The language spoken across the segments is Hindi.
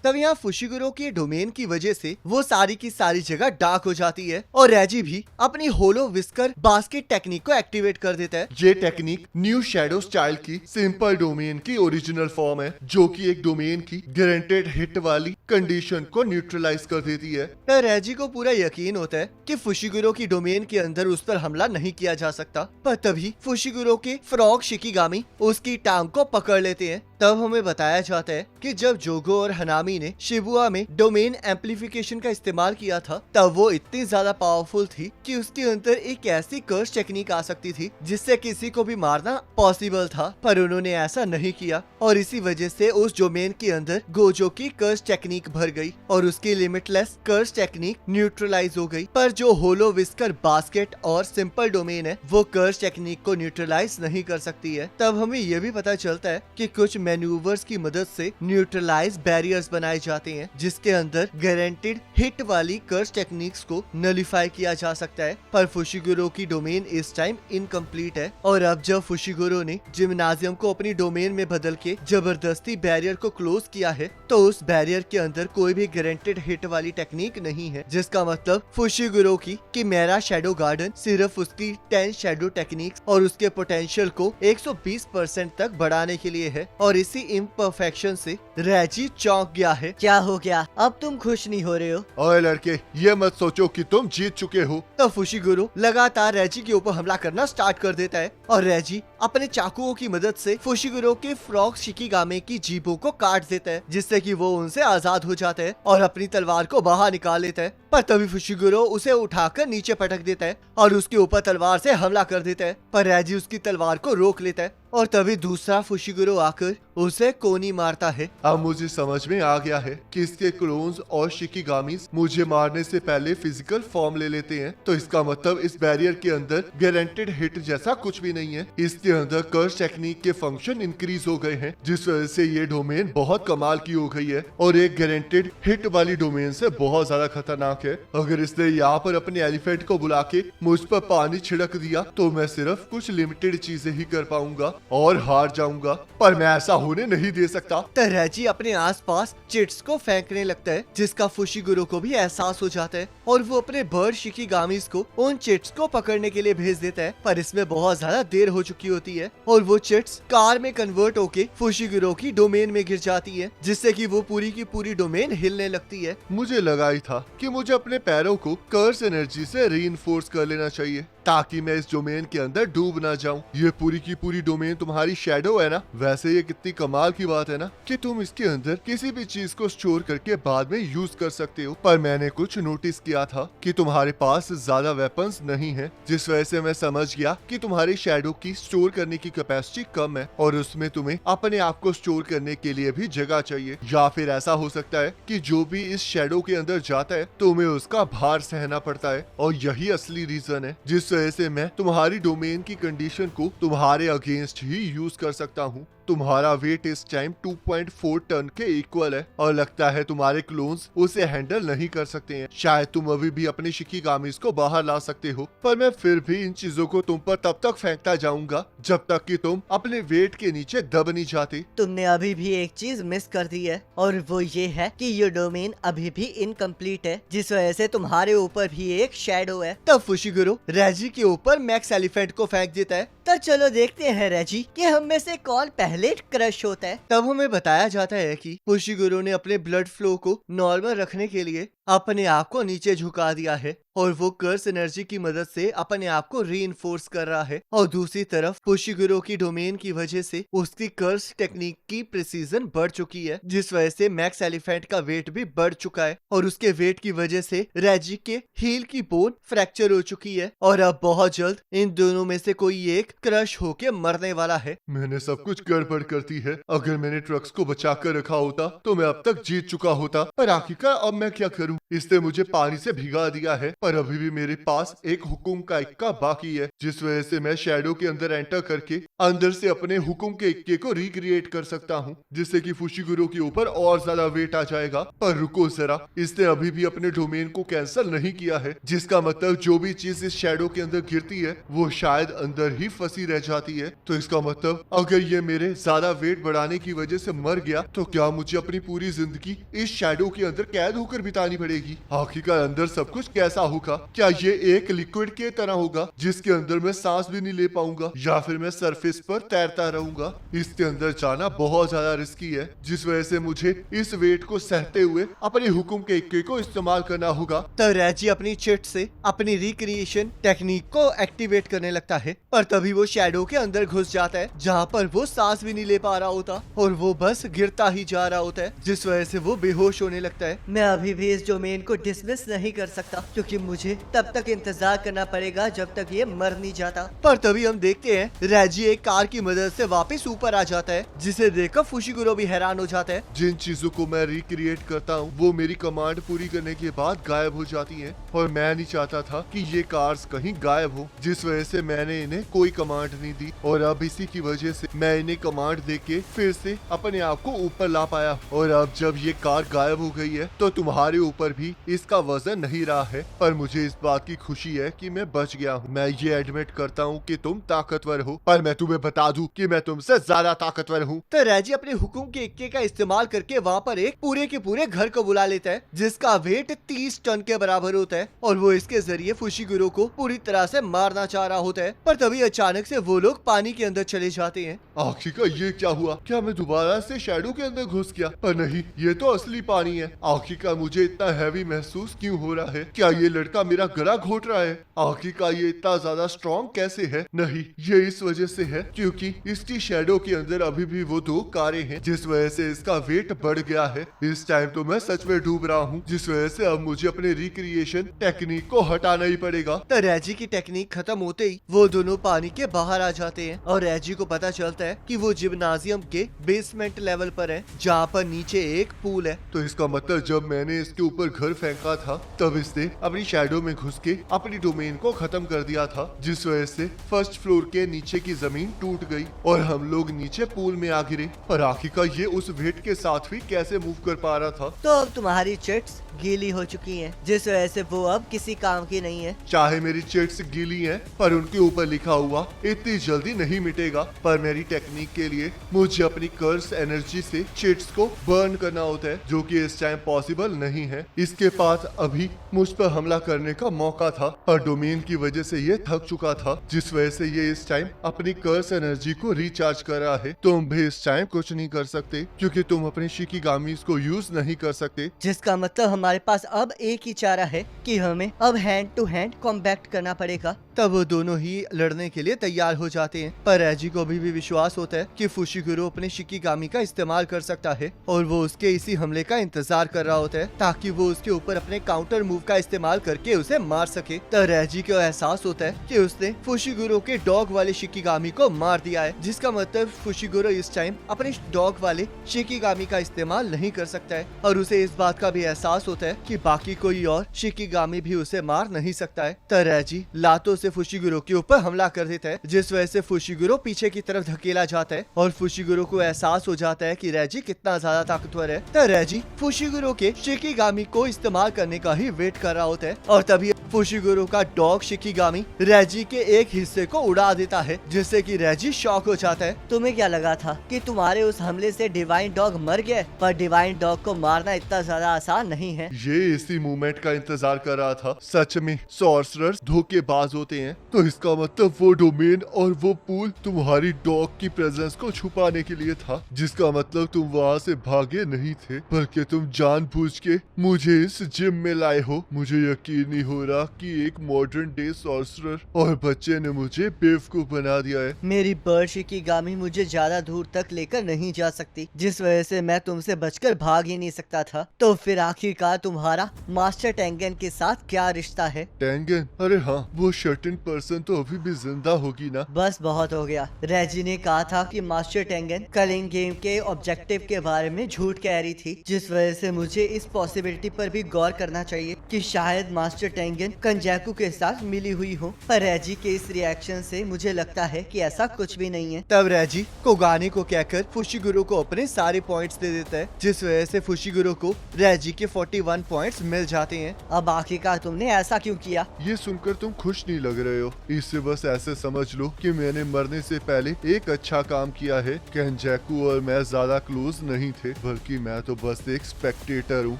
तब यहाँ फुशिगुरो के डोमेन की वजह से वो सारी की सारी जगह डार्क हो जाती है और रेजी भी अपनी होलो विस्कर बास्केट टेक्निक को एक्टिवेट कर देता है। ये टेक्निक न्यू शैडो स्टाइल की सिंपल डोमेन की ओरिजिनल फॉर्म है, जो कि एक डोमेन की गारंटेड हिट वाली कंडीशन को न्यूट्रलाइज कर देती है। तो रेजी को पूरा यकीन होता है कि फुशिगुरो की डोमेन के अंदर उस पर हमला नहीं किया जा सकता, पर तभी फुशिगुरो के फ्रॉग शिकिगामी उसकी टांग को पकड़ लेते हैं। तब हमें बताया जाता है कि जब जोगो और हनामी ने शिबुया में डोमेन एम्पलीफिकेशन का इस्तेमाल किया था, तब वो इतनी ज्यादा पावरफुल थी कि उसके अंदर एक ऐसी कर्स टेक्निक आ सकती थी जिससे किसी को भी मारना पॉसिबल था, पर उन्होंने ऐसा नहीं किया और इसी वजह से उस डोमेन के अंदर गोजो की कर्स टेक्निक भर गई और उसकी लिमिटलेस कर्स टेक्निक न्यूट्रलाइज हो गई। पर जो होलो विस्कर बास्केट और सिंपल डोमेन है वो कर्स टेक्निक को न्यूट्रलाइज नहीं कर सकती है। तब हमें यह भी पता चलता है कि कुछ मैन्यूवर्स की मदद से न्यूट्रलाइज बैरियर्स बनाए जाते हैं जिसके अंदर गारंटेड हिट वाली कर्स टेक्निक्स को नलिफाई किया जा सकता है। पर फुशिगुरो की डोमेन इस टाइम इनकम्प्लीट है और अब जब फुशिगुरो ने जिम्नाजियम को अपनी डोमेन में बदल के जबरदस्ती बैरियर को क्लोज किया है, तो उस बैरियर के अंदर कोई भी गारंटेड हिट वाली टेक्निक नहीं है, जिसका मतलब फुशिगुरो की मेरा शैडो गार्डन सिर्फ उसकी 10 शैडो टेक्निक्स और उसके पोटेंशियल को 120% तक बढ़ाने के लिए है। और इसी इम्परफेक्शन से रेजी चौंक गया है। क्या हो गया, अब तुम खुश नहीं हो रहे हो? ओए लड़के, ये मत सोचो कि तुम जीत चुके हो। तो फुशिगुरो लगातार रेजी के ऊपर हमला करना स्टार्ट कर देता है और रेजी अपने चाकुओं की मदद से फुशिगुरो के फ्रॉग शिकिगामे की जीभों को काट देता है, जिससे कि वो उनसे आजाद हो जाता है और अपनी तलवार को बाहर निकाल लेता है। पर तभी फुशिगुरो उसे उठाकर नीचे पटक देता है और उसके ऊपर तलवार से हमला कर देता है, पर रेजी उसकी तलवार को रोक लेता है और तभी दूसरा फुशिगुरो आकर उसे कोनी मारता है। अब मुझे समझ में आ गया है कि इसके क्लोन्स और शिकिगामीज मुझे मारने से पहले फिजिकल फॉर्म ले लेते हैं, तो इसका मतलब इस बैरियर के अंदर गारंटेड हिट जैसा कुछ भी नहीं है। इसके अंदर कर्स टेक्निक के फंक्शन इंक्रीज हो गए हैं, जिस वजह से ये डोमेन बहुत कमाल की हो गई है और एक गारंटेड हिट वाली डोमेन से बहुत ज्यादा खतरनाक है। अगर इसने यहाँ पर अपने एलिफेंट को बुला के मुझ पर पानी छिड़क दिया तो मैं सिर्फ कुछ लिमिटेड चीजें ही कर पाऊंगा और हार जाऊंगा, पर मैं ऐसा होने नहीं दे सकता। तो रेजी अपने आसपास चिट्स को फेंकने लगता है, जिसका फुशिगुरो को भी एहसास हो जाता है और वो अपने बर्ड शिकिगामीज को उन चिट्स को पकड़ने के लिए भेज देता है। पर इसमें बहुत ज्यादा देर हो चुकी होती है और वो चिट्स कार में कन्वर्ट होके फुशिगुरो की डोमेन में गिर जाती है, जिससे कि वो पूरी की पूरी डोमेन हिलने लगती है। मुझे लगा ही था कि मुझे अपने पैरों को कर्स एनर्जी से रीइंफोर्स कर लेना चाहिए ताकि मैं इस डोमेन के अंदर डूब ना जाऊं। ये पूरी की पूरी डोमेन तुम्हारी शैडो है ना? वैसे ये कितनी कमाल की बात है ना कि तुम इसके अंदर किसी भी चीज को स्टोर करके बाद में यूज कर सकते हो। पर मैंने कुछ नोटिस किया था कि तुम्हारे पास ज्यादा वेपन्स नहीं है, जिस वजह से मैं समझ गया कि तुम्हारी शैडो की स्टोर करने की कैपेसिटी कम है और उसमें तुम्हें अपने आप को स्टोर करने के लिए भी जगह चाहिए। या फिर ऐसा हो सकता है कि जो भी इस शैडो के अंदर जाता है तुम्हें उसका भार सहना पड़ता है और यही असली रीजन है जिस वजह से मैं तुम्हारी डोमेन की कंडीशन को तुम्हारे अगेंस्ट ही यूज कर सकता हूँ। तुम्हारा वेट इस टाइम 2.4 टन के इक्वल है और लगता है तुम्हारे क्लोन्स उसे हैंडल नहीं कर सकते हैं। शायद तुम अभी भी अपने शिकिगामीज को बाहर ला सकते हो, पर मैं फिर भी इन चीजों को तुम पर तब तक फेंकता जाऊंगा जब तक कि तुम अपने वेट के नीचे दब नहीं जाते। तुमने अभी भी एक चीज मिस कर दी है और वो ये है कि ये डोमेन अभी भी इनकम्प्लीट है, जिस वजह से तुम्हारे ऊपर भी एक शैडो है। तब फुशिगुरो रेजी के ऊपर मैक्स एलिफेंट को फेंक देता है। तो चलो देखते हैं रेजी कि हम में से कौन पहले क्रश होता है। तब हमें बताया जाता है कि फुशिगुरो ने अपने ब्लड फ्लो को नॉर्मल रखने के लिए अपने आप को नीचे झुका दिया है और वो कर्स एनर्जी की मदद से अपने आप को रीइंफोर्स कर रहा है। और दूसरी तरफ फुशिगुरो की डोमेन की वजह से उसकी कर्स टेक्निक की प्रिसीजन बढ़ चुकी है, जिस वजह से मैक्स एलिफेंट का वेट भी बढ़ चुका है और उसके वेट की वजह से रेजी के हील की बोन फ्रैक्चर हो चुकी है और अब बहुत जल्द इन दोनों में से कोई एक क्रश होके मरने वाला है। मैंने सब कुछ गड़बड़ करती है। अगर मैंने ट्रक्स को बचा कर रखा होता तो मैं अब तक जीत चुका होता, पर आखिरकार अब मैं क्या करूं? करूं? इसने मुझे पानी से भिगा दिया है, पर अभी भी मेरे पास एक हुक्म का इक्का बाकी है, जिस वजह से मैं शैडो के अंदर एंटर करके अंदर से अपने हुक्म के इक्के को रिक्रिएट कर सकता हूं, जिससे कि फुशिगुरो के ऊपर और ज्यादा वेट आ जाएगा। पर रुको जरा, इसने अभी भी अपने डोमेन को कैंसिल नहीं किया है, जिसका मतलब जो भी चीज इस शैडो के अंदर गिरती है वो शायद अंदर ही फंसी रह जाती है। तो इसका मतलब अगर ये मेरे ज्यादा वेट बढ़ाने की वजह से मर गया तो क्या मुझे अपनी पूरी जिंदगी इस शैडो के अंदर कैद होकर बितानी पड़ेगी? आखिरकार अंदर सब कुछ कैसा होगा? क्या ये एक लिक्विड के तरह होगा जिसके अंदर मैं सांस भी नहीं ले पाऊंगा, या फिर मैं सरफेस पर तैरता रहूंगा? इसके अंदर जाना बहुत ज्यादा रिस्की है, जिस वजह से मुझे इस वेट को सहते हुए अपने हुक्म के इक्के को इस्तेमाल करना होगा। तो रैजी अपनी चिट से अपनी रिक्रिएशन टेक्निक को एक्टिवेट करने लगता है, पर तभी वो शैडो के अंदर घुस जाता है जहाँ पर वो सांस भी नहीं ले पा रहा होता और वो बस गिरता ही जा रहा होता है, जिस वजह से वो बेहोश होने लगता है। मैं अभी भी इस डोमेन को डिसमिस नहीं कर सकता, क्योंकि मुझे तब तक इंतजार करना पड़ेगा जब तक ये मर नहीं जाता। पर तभी हम देखते हैं रैजी एक कार की मदद से वापस ऊपर आ जाता है, जिसे देखकर फुशिगुरो भी हैरान हो जाता है। जिन चीजों को मैं रिक्रिएट करता हूँ वो मेरी कमांड पूरी करने के बाद गायब हो जाती हैं, और मैं नहीं चाहता था कि ये कार्स कहीं गायब हो, जिस वजह से मैंने इन्हें कोई कमांड नहीं दी, और अब इसी की वजह से मैं इन्हें कमांड देके फिर से अपने आप को ऊपर ला पाया। और अब जब ये कार गायब हो गई है तो तुम्हारे ऊपर भी इसका वजन नहीं रहा है, पर मुझे इस बात की खुशी है कि मैं बच गया हूँ। मैं ये एडमिट करता हूँ कि तुम ताकतवर हो, पर मैं तुम्हें बता दूं कि मैं तुमसे ज्यादा ताकतवर हूँ। तो रैजी अपने हुक्म के इक्के का इस्तेमाल करके वहाँ पर एक पूरे के पूरे घर को बुला लेता है, जिसका वेट 30 टन के बराबर होता है, और वो इसके जरिए फुशिगुरो को पूरी तरह से मारना चाह रहा होता है। पर तभी अचानक से वो लोग पानी के अंदर चले जाते हैं। आखिरकार ये क्या हुआ? क्या मैं दोबारा से शैडो के अंदर घुस गया? पर नहीं, ये तो असली पानी है। आखिरकार मुझे इतना हैवी महसूस क्यों हो रहा है? क्या ये लड़का मेरा गला घोट रहा है? आखिरकार ये इतना ज्यादा स्ट्रॉन्ग कैसे है? नहीं, ये इस वजह से है क्योंकि इसकी शैडो के अंदर अभी भी वो 2 कारें हैं, जिस वजह से इसका वेट बढ़ गया है। इस टाइम तो मैं सच में डूब रहा हूँ, जिस वजह से अब मुझे अपने रिक्रिएशन टेक्निक को हटाना ही पड़ेगा। तो रैजी की टेक्निक खत्म होते ही वो दोनों पानी के बाहर आ जाते हैं, और रैजी को पता चलता है कि वो जिम्नाजियम के बेसमेंट लेवल पर है, जहाँ पर नीचे एक पूल है। तो इसका मतलब जब मैंने इसके ऊपर घर फेंका था तब इसने अपनी शैडो में घुस के अपनी डोमेन को खत्म कर दिया था, जिस वजह से फर्स्ट फ्लोर के नीचे की जमीन टूट गई और हम लोग नीचे पूल में आ गिरे। पर आखिरकार ये उस वेट के साथ भी कैसे मूव कर पा रहा था? तो अब तुम्हारी चिट्स गीली हो चुकी हैं, जिस वजह से वो अब किसी काम की नहीं है। चाहे मेरी चिट्स गीली हैं, पर उनके ऊपर लिखा हुआ इतनी जल्दी नहीं मिटेगा। पर मेरी टेक्निक के लिए मुझे अपनी कर्स एनर्जी से चिट्स को बर्न करना होता है, जो कि इस टाइम पॉसिबल नहीं है। इसके पास अभी मुझ पर हमला करने का मौका था, पर डोमेन की वजह से ये थक चुका था, जिस वजह से ये इस टाइम अपनी कर्स एनर्जी को रिचार्ज कर रहा है। तुम भी इस टाइम कुछ नहीं कर सकते, क्योंकि तुम अपने शिकिगामीज को यूज नहीं कर सकते। जिसका मतलब हमारे पास अब एक ही चारा है कि हमें अब हैंड टू हैंड कॉम्बैट करना पड़ेगा। तब वो दोनों ही लड़ने के लिए तैयार हो जाते हैं, पर रैजी को अभी भी विश्वास होता है कि फुशिगुरो अपने शिकिगामी का इस्तेमाल कर सकता है, और वो उसके इसी हमले का इंतजार कर रहा होता है ताकि वो उसके ऊपर अपने काउंटर मूव का इस्तेमाल करके उसे मार सके। तो रैजी को एहसास होता है कि उसने फुशिगुरो के डॉग वाले शिकिगामी को मार दिया है, जिसका मतलब फुशिगुरो इस टाइम अपने डॉग वाले शिकिगामी का इस्तेमाल नहीं कर सकता है, और उसे इस बात का भी एहसास होता है कि बाकी कोई और शिकिगामी भी उसे मार नहीं सकता है। तो रैजी लातों से फुशिगुरो के ऊपर हमला कर देता है, जिस वजह से फुशिगुरो पीछे की तरफ धकेला जाता है, और फुशिगुरो को एहसास हो जाता है कि रैजी कितना ज्यादा ताकतवर है। तो रैजी फुशिगुरो के शिकिगामी को इस्तेमाल करने का ही वेट कर रहा होता है, और तभी फुशिगुरो का डॉग शिकिगामी रैजी के एक हिस्से को उड़ा देता है, जिससे कि रैजी शॉक हो जाता है। तुम्हें क्या लगा था कि तुम्हारे उस हमले से डिवाइन डॉग मर गया? पर डिवाइन डॉग को मारना इतना ज्यादा आसान नहीं है। ये इसी मूवमेंट का इंतजार कर रहा था। सच में सॉर्सरर्स धोखेबाज होते हैं। तो इसका मतलब वो डोमेन और वो पूल तुम्हारी डॉग की प्रेजेंस को छुपाने के लिए था, जिसका मतलब तुम वहाँ से भागे नहीं थे, बल्कि तुम जानबूझ के मुझे इस जिम में लाए हो। मुझे यकीन नहीं हो रहा कि एक मॉडर्न डे सॉर्सरर, और बच्चे ने मुझे बेवकूफ बना दिया है। मेरी बर्ड शिकीगामी मुझे ज्यादा दूर तक लेकर नहीं जा सकती, जिस वजह से मैं तुमसे बचकर भाग ही नहीं सकता था। तो फिर आखिरकार तुम्हारा मास्टर टेंगन के साथ क्या रिश्ता है? टेंगन? अरे हाँ, वो सर्टेन पर्सन तो अभी भी जिंदा होगी ना। बस बहुत हो गया। रेजी ने कहा था कि मास्टर टेंगन कलिंग गेम के ऑब्जेक्टिव के बारे में झूठ कह रही थी, जिस वजह से मुझे इस पॉसिबिलिटी पर भी गौर करना चाहिए कि शायद मास्टर टेंगन कंजैकू के साथ मिली हुई हो। पर रेजी के इस रिएक्शन से मुझे लगता है कि ऐसा कुछ भी नहीं है। तब रेजी कोगानी को कहकर फुशिगुरो को अपने सारे पॉइंट्स दे देता है, जिस वजह से फुशिगुरो को रेजी के 41 पॉइंट्स मिल जाते हैं। अब आखिरकार तुमने ऐसा क्यों किया? ये सुनकर तुम खुश नहीं लग रहे हो। इससे बस ऐसे समझ लो कि मैंने मरने से पहले एक अच्छा काम किया है। केंजैकू और मैं ज्यादा क्लोज नहीं थे, बल्कि मैं तो बस एक स्पेक्टेटर हूँ,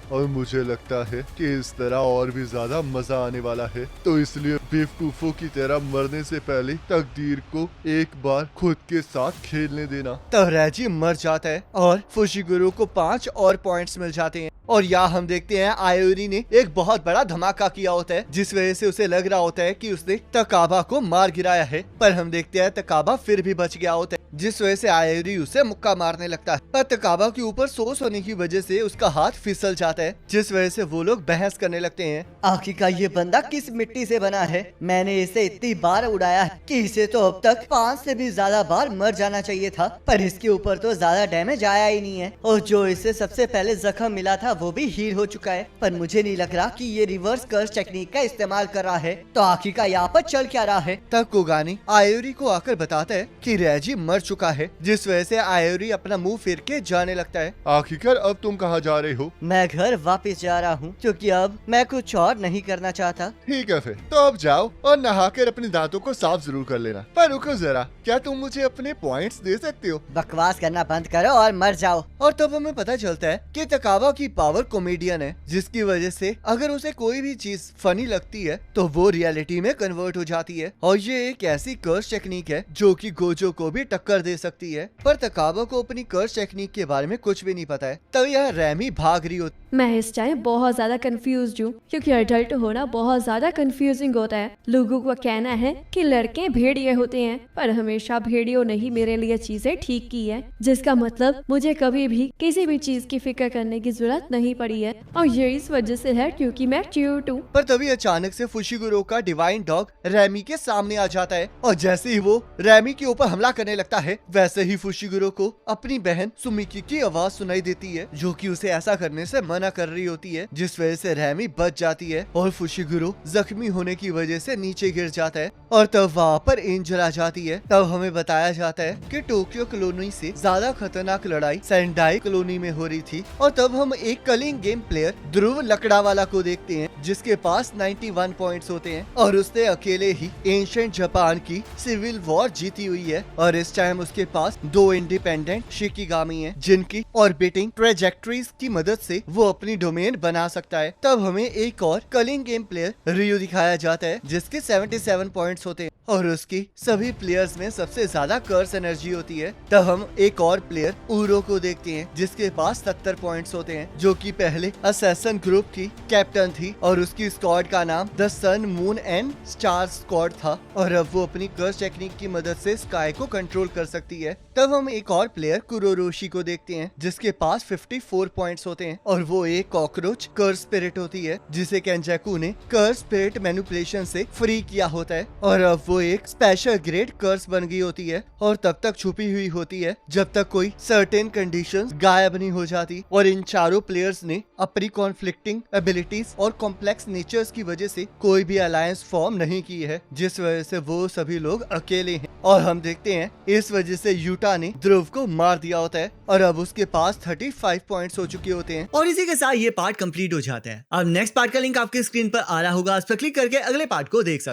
और मुझे लगता है कि इस तरह और भी ज्यादा मजा आने वाला है। तो इसलिए बेवकूफों की तरह मरने से पहले तकदीर को एक बार खुद के साथ खेलने देना। तब रेजी मर जाता है और फुशिगुरो को 5 और पॉइंट्स मिल जाते हैं। और यहाँ हम देखते हैं आयोरी ने एक बहुत बड़ा धमाका किया होता है, जिस वजह से उसे लग रहा होता है कि उसने तकाबा को मार गिराया है, पर हम देखते हैं तकाबा फिर भी बच गया होता है, जिस वजह से आयोरी उसे मुक्का मारने लगता है। पर तकाबा के ऊपर सोस होने की वजह से उसका हाथ फिसल जाता है, जिस वजह से वो लोग बहस करने लगते हैं। आखिरकार ये बंदा किस मिट्टी से बना है? मैंने इसे इतनी बार उड़ाया है कि इसे तो अब तक 5 से भी ज्यादा बार मर जाना चाहिए था, पर इसके ऊपर तो ज्यादा डैमेज आया ही नहीं है। और जो इसे सबसे पहले जख्म मिला था वो भी हील हो चुका है। पर मुझे नहीं लग रहा कि ये रिवर्स कर्स टेक्निक का इस्तेमाल कर रहा है। तो आखिरकार यहाँ पर चल क्या रहा है? तब कोगानी आयोरी को आकर बताता है कि रेजी मर चुका है, जिस वजह से आयोरी अपना मुंह फेर के जाने लगता है। आखिरकार अब तुम कहाँ जा रहे हो? मैं घर वापस जा रहा हूँ, क्योंकि अब मैं कुछ और नहीं करना चाहता। ठीक है फिर, तो अब जाओ और नहाकर अपने दांतों को साफ जरूर कर लेना। पर रुको जरा, क्या तुम मुझे अपने पॉइंट्स दे सकते हो? बकवास करना बंद करो और मर जाओ। और तब हमें पता चलता है कि तकाबा की पावर कॉमेडियन है, जिसकी वजह से अगर उसे कोई भी चीज फनी लगती है तो वो रियलिटी में कन्वर्ट हो जाती है। और ये एक ऐसी कर्स टेक्निक है जो कि गोजो को भी टक्कर दे सकती है। पर तकाबा को अपनी कर्स टेक्निक के बारे में कुछ भी नहीं पता है। तब यह रैमी भाग रही होती। मैं इस टाइम बहुत ज्यादा कंफ्यूज हूँ, क्योंकि अडल्ट होना बहुत ज्यादा कंफ्यूजिंग होता है। लोगों का कहना है कि लड़के भेड़िए होते हैं, पर हमेशा भेड़ियों ने ही मेरे लिए चीजें ठीक की है, जिसका मतलब मुझे कभी भी किसी भी चीज की फिक्र करने की जरूरत नहीं पड़ी है। और ये इस वजह से है क्योंकि मैं क्यूट हूँ। पर तभी अचानक से फुशिगुरो का डिवाइन डॉग रैमी के सामने आ जाता है, और जैसे ही वो रैमी के ऊपर हमला करने लगता है, वैसे ही फुशिगुरो को अपनी बहन सुमिकी की आवाज सुनाई देती है, जो कि उसे ऐसा करने से मना कर रही होती है, जिस वजह से रैमी बच जाती है और फुशिगुरो जख्मी होने की वजह से नीचे गिर जाता है। और तब वहाँ पर एंजल आ जाती है। तब हमें बताया जाता है कि टोक्यो कॉलोनी से ज्यादा खतरनाक लड़ाई सेंडाई कॉलोनी में हो रही थी। और तब हम एक कलिंग गेम प्लेयर ध्रुव लकड़ावाला को देखते हैं, जिसके पास 91 पॉइंट्स होते हैं, और उसने अकेले ही एंशिएंट जापान की सिविल वॉर जीती हुई है। और इस टाइम उसके पास 2 इंडिपेंडेंट शिकिगामी हैं, जिनकी ऑर्बिटिंग ट्रेजेक्टरीज की मदद से वो अपनी डोमेन बना सकता है। तब हमें एक और कलिंग गेम प्लेयर रियो दिखाया जाता है, जिसके 77 पॉइंट्स होते हैं, और उसकी सभी प्लेयर्स में सबसे ज्यादा कर्स एनर्जी होती है। तब हम एक और प्लेयर ऊरो को देखते हैं, जिसके पास 70 पॉइंट्स होते हैं, जो कि पहले असैसन ग्रुप की कैप्टन थी, और उसकी स्क्वाड का नाम the sun moon and star squad था। और अब वो अपनी कर्स टेक्निक की मदद से स्काई को कंट्रोल कर सकती है। तब हम एक और प्लेयर कुरोरोशी को देखते हैं, जिसके पास 54 पॉइंट्स होते हैं, और वो एक कॉकरोच कर्स स्पिरिट होती है, जिसे केंजाकू ने कर्स स्पिरिट मैनिपुलेशन से फ्री किया होता है। और अब वो एक स्पेशल ग्रेड कर्स बन गई होती है, और तब तक छुपी हुई होती है जब तक कोई सर्टेन कंडीशंस गायब नहीं हो जाती। और इन चारों प्लेयर्स ने अपनी कॉन्फ्लिक्टिंग एबिलिटीज और कॉम्प्लेक्स नेचर्स की वजह से कोई भी अलायंस फॉर्म नहीं की है, जिस वजह से वो सभी लोग अकेले हैं। और हम देखते हैं इस वजह से यूटा ने ध्रुव को मार दिया होता है, और अब उसके पास 35 पॉइंट्स हो चुके होते हैं। और इसी के साथ ये पार्ट कंप्लीट हो जाता है। अब नेक्स्ट पार्ट का लिंक आपके स्क्रीन पर आ रहा होगा, उस पर क्लिक करके अगले पार्ट को देख सकते हैं।